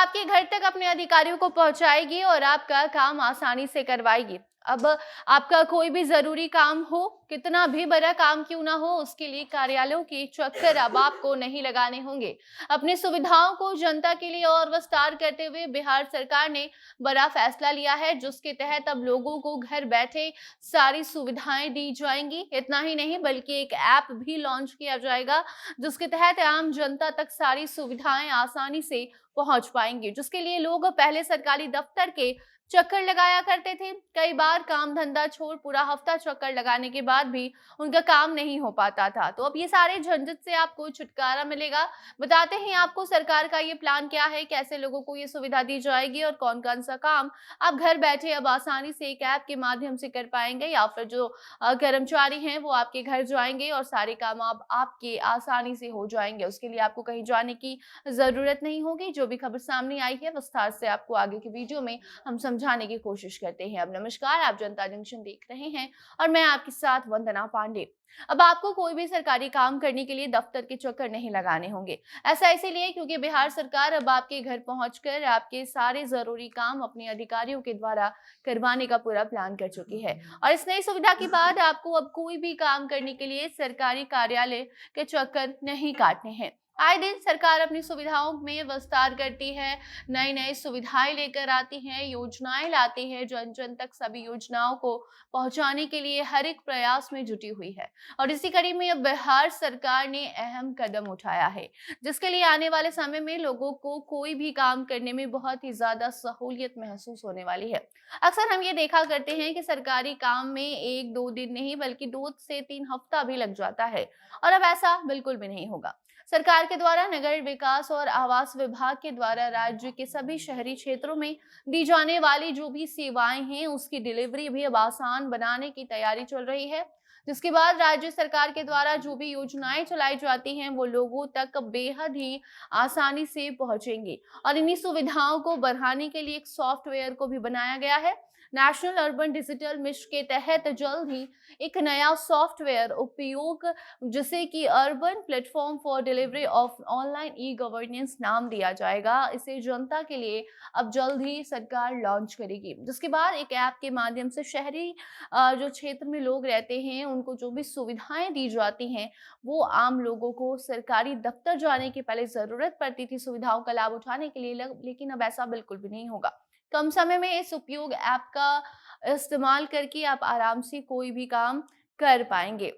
आपके घर तक अपने अधिकारियों को पहुंचाएगी और आपका काम आसानी से करवाएगी। अब आपका कोई भी जरूरी काम हो, कितना भी बड़ा काम क्यों ना हो, उसके लिए कार्यालयों के चक्कर अब आपको नहीं लगाने होंगे। अपनी सुविधाओं को जनता के लिए और विस्तार करते हुए बिहार सरकार ने बड़ा फैसला लिया है, जिसके तहत अब लोगों को घर बैठे सारी सुविधाएं दी जाएंगी। इतना ही नहीं बल्कि एक ऐप भी लॉन्च किया जाएगा, जिसके तहत आम जनता तक सारी सुविधाएं आसानी से पहुंच पाएंगी, जिसके लिए लोग पहले सरकारी दफ्तर के चक्कर लगाया करते थे। कई बार काम धंधा छोड़ पूरा हफ्ता चक्कर लगाने के बाद भी उनका काम नहीं हो पाता था। तो अब ये सारे झंझट से आपको छुटकारा मिलेगा। बताते हैं आपको सरकार का ये प्लान क्या है, कैसे लोगों को ये सुविधा दी जाएगी और कौन कौन सा काम आप घर बैठे अब आसानी से एक ऐप के माध्यम से कर पाएंगे, या फिर जो कर्मचारी हैं वो आपके घर जाएंगे और सारे काम अब आपके आसानी से हो जाएंगे। उसके लिए आपको कहीं जाने की जरूरत नहीं होगी। जो भी खबर सामने आई है विस्तार से आपको आगे की वीडियो में हम समझाने की कोशिश करते हैं। अब नमस्कार, आप जनता जंक्शन देख रहे हैं और मैं आपके साथ वंदना पांडे। अब आपको कोई भी सरकारी काम करने के लिए दफ्तर के चक्कर नहीं लगाने होंगे। ऐसा इसीलिए क्योंकि बिहार सरकार अब आपके घर पहुंचकर आपके सारे जरूरी काम अपने अधिकारियों के द्वारा करवाने का पूरा प्लान कर चुकी है। और इस नई सुविधा के बाद आपको अब कोई भी काम करने के लिए सरकारी कार्यालय के चक्कर नहीं काटने हैं। आए दिन सरकार अपनी सुविधाओं में विस्तार करती है, नई नई सुविधाएं लेकर आती हैं, योजनाएं लाती है, जन जन तक सभी योजनाओं को पहुंचाने के लिए हर एक प्रयास में जुटी हुई है। और इसी कड़ी में अब बिहार सरकार ने अहम कदम उठाया है, जिसके लिए आने वाले समय में लोगों को कोई भी काम करने में बहुत ही ज्यादा सहूलियत महसूस होने वाली है। अक्सर हम ये देखा करते हैं कि सरकारी काम में 1-2 दिन नहीं बल्कि 2 से 3 हफ्ता भी लग जाता है, और अब ऐसा बिल्कुल भी नहीं होगा। सरकार के द्वारा नगर विकास और आवास विभाग के द्वारा राज्य के सभी शहरी क्षेत्रों में दी जाने वाली जो भी सेवाएं हैं उसकी डिलीवरी भी अब आसान बनाने की तैयारी चल रही है, जिसके बाद राज्य सरकार के द्वारा जो भी योजनाएं चलाई जाती हैं वो लोगों तक बेहद ही आसानी से पहुंचेंगी। और इन्हीं सुविधाओं को बढ़ाने के लिए एक सॉफ्टवेयर को भी बनाया गया है। नेशनल अर्बन डिजिटल मिशन के तहत जल्द ही एक नया सॉफ्टवेयर उपयोग, जिसे कि urban platform for delivery of online e governance नाम दिया जाएगा। इसे जनता के लिए अब जल्द ही सरकार लॉन्च करेगी, जिसके बाद एक ऐप के माध्यम से शहरी जो क्षेत्र में लोग रहते हैं उनको जो भी सुविधाएं दी जाती हैं वो आम लोगों को सरकारी दफ्तर जाने की पहले जरूरत पड़ती थी सुविधाओं का लाभ उठाने के लिए, लेकिन अब ऐसा बिल्कुल भी नहीं होगा। कम समय में इस उपयोग ऐप का इस्तेमाल करके आप आराम से कोई भी काम कर पाएंगे।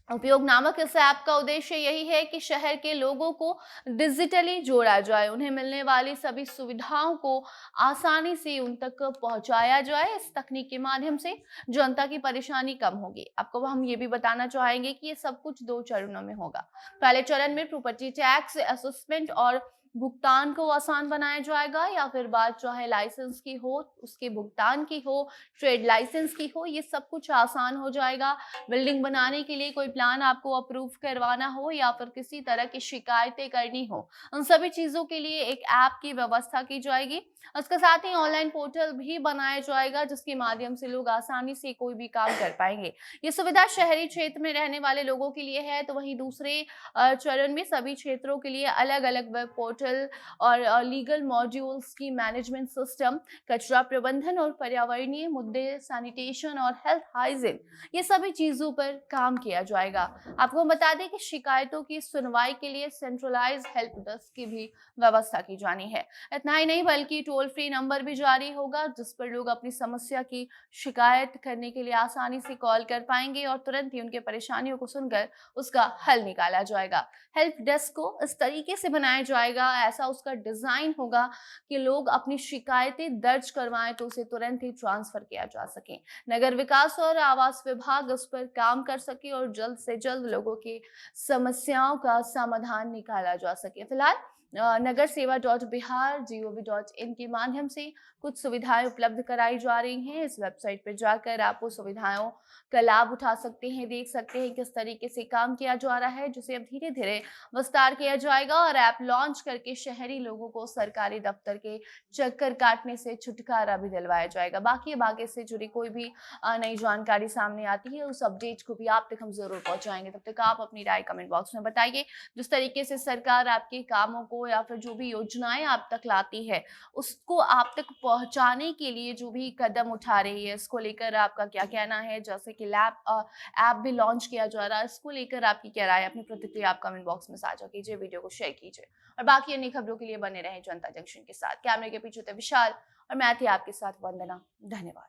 उपयोग नामक इस ऐप का उद्देश्य यही है कि शहर के लोगों को डिजिटली जोड़ा जाए, उन्हें मिलने वाली सभी सुविधाओं को आसानी से उन तक पहुंचाया जाए। इस तकनीक के माध्यम से जनता की परेशानी कम होगी। आपको हम ये भी बताना चाहेंगे कि ये सब कुछ 2 चरणों में होगा। पहले चरण में प्रॉपर्टी टैक्स असेसमेंट और भुगतान को आसान बनाया जाएगा, या फिर बात चाहे लाइसेंस की हो, उसके भुगतान की हो, ट्रेड लाइसेंस की हो, ये सब कुछ आसान हो जाएगा। बिल्डिंग बनाने के लिए कोई प्लान आपको अप्रूव करवाना हो या फिर किसी तरह की शिकायतें करनी हो, उन सभी चीजों के लिए एक ऐप की व्यवस्था की जाएगी। उसके साथ ही ऑनलाइन पोर्टल भी बनाया जाएगा, जिसके माध्यम से लोग आसानी से कोई भी काम कर पाएंगे। ये सुविधा शहरी क्षेत्र में रहने वाले लोगों के लिए है, तो वहीं दूसरे चरण में सभी क्षेत्रों के लिए अलग अलग वेब पोर्टल और लीगल मॉड्यूल्स की मैनेजमेंट सिस्टम, कचरा प्रबंधन और पर्यावरणीय मुद्दे, सैनिटेशन और हेल्थ हाइजीन, ये सभी चीजों पर काम किया जाएगा। आपको बता दें कि शिकायतों की सुनवाई के लिए सेंट्रलाइज्ड हेल्प डेस्क की भी व्यवस्था की जानी है। इतना ही नहीं बल्कि टोल फ्री नंबर भी जारी होगा, जिस पर लोग अपनी समस्या की शिकायत करने के लिए आसानी से कॉल कर पाएंगे और तुरंत ही उनके परेशानियों को सुनकर उसका हल निकाला जाएगा। हेल्प डेस्क को इस तरीके से बनाया जाएगा, ऐसा उसका डिजाइन होगा कि लोग अपनी शिकायतें दर्ज करवाएं तो उसे तुरंत ही ट्रांसफर किया जा सके। नगर विकास और आवास विभाग उस पर काम कर सके और जल्द से जल्द लोगों की समस्याओं का समाधान निकाला जा सके। फिलहाल नगर सेवा .बिहार.gov.in के माध्यम से कुछ सुविधाएं उपलब्ध कराई जा रही हैं। इस वेबसाइट पर जाकर आप वो सुविधाओं का लाभ उठा सकते हैं, देख सकते हैं किस तरीके से काम किया जा रहा है, जिसे अब धीरे धीरे विस्तार किया जाएगा और ऐप लॉन्च करके शहरी लोगों को सरकारी दफ्तर के चक्कर काटने से छुटकारा भी दिलवाया जाएगा। बाकी अब आगे से जुड़ी कोई भी नई जानकारी सामने आती है उस अपडेट को भी आप तक हम जरूर पहुंचाएंगे। तब तक आप अपनी राय कमेंट बॉक्स में बताइए। जिस तरीके से सरकार आपके कामों को को या फिर जो भी योजनाएं आप तक लाती है उसको आप तक पहुंचाने के लिए जो भी कदम उठा रही है, इसको लेकर आपका क्या कहना है? जैसे कि लैब ऐप भी लॉन्च किया जा रहा है, इसको लेकर आपकी क्या राय है? अपनी प्रतिक्रिया आप कमेंट बॉक्स में साझा कीजिए, वीडियो को शेयर कीजिए और बाकी अन्य खबरों के लिए बने रहें जनता जंक्शन के साथ। कैमरे के पीछे थे विशाल और मैं थी आपके साथ वंदना। धन्यवाद।